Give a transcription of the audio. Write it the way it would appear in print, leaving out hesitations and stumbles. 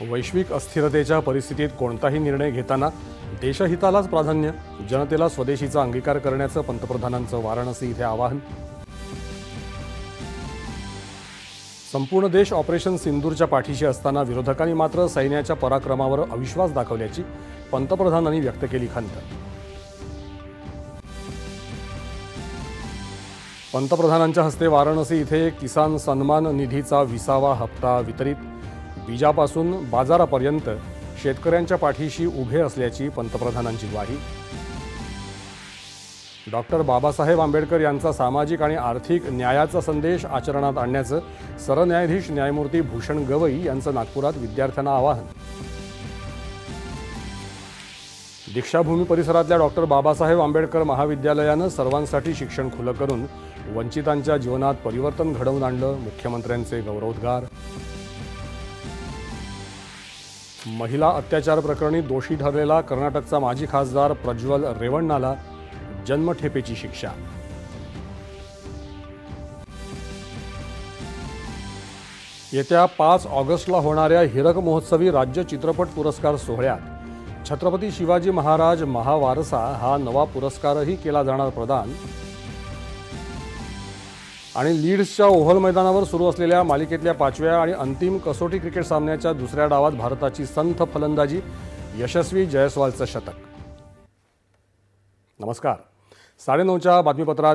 वैश्विक अस्थिरतेच्या परिस्थितीत कोणताही निर्णय घेताना देशहितालाच प्राधान्य, जनतेला स्वदेशीचा अंगीकार करण्याचं पंतप्रधानांचं वाराणसी इथे आवाहन. संपूर्ण देश ऑपरेशन सिंदूरच्या पाठीशी असताना विरोधकांनी मात्र सैन्याच्या पराक्रमावर अविश्वास दाखवल्याची पंतप्रधानांनी व्यक्त केली खंत. पंतप्रधानांच्या हस्ते वाराणसी इथे किसान सन्मान निधीचा 20वा हप्ता वितरित. बीजापासून बाजारापर्यंत शेतकऱ्यांच्या पाठीशी उभे असल्याची पंतप्रधानांची ग्वाही. डॉक्टर बाबासाहेब आंबेडकर यांचा सामाजिक आणि आर्थिक न्यायाचा संदेश आचरणात आणण्याचं सरन्यायाधीश न्यायमूर्ती भूषण गवई यांचं नागपुरात विद्यार्थ्यांना आवाहन. दीक्षाभूमी परिसरातल्या डॉक्टर बाबासाहेब आंबेडकर महाविद्यालयानं सर्वांसाठी शिक्षण खुलं करून वंचितांच्या जीवनात परिवर्तन घडवून आणलं. मुख्यमंत्र्यांचे गौरवोद्गार. महिला अत्याचार प्रकरणी दोषी ठरलेला कर्नाटकचा माजी खासदार प्रज्वल रेवण्णाला जन्मठेपेची शिक्षा. येत्या 5 ऑगस्टला होणाऱ्या हीरक महोत्सवी राज्य चित्रपट पुरस्कार सोहळ्यात छत्रपती शिवाजी महाराज महावारसा हा नवा पुरस्कारही केला जाणार प्रदान. आणि लीड्सच्या ओव्हल मैदानावर सुरू असलेल्या मालिकेतल्या 5व्या आणि अंतिम कसोटी क्रिकेट सामन्याच्या दुसऱ्या डावात भारताची संथ फलंदाजी, यशस्वी जयस्वालचं शतक. नमस्कार. 9:30च्या बातमीपत्रात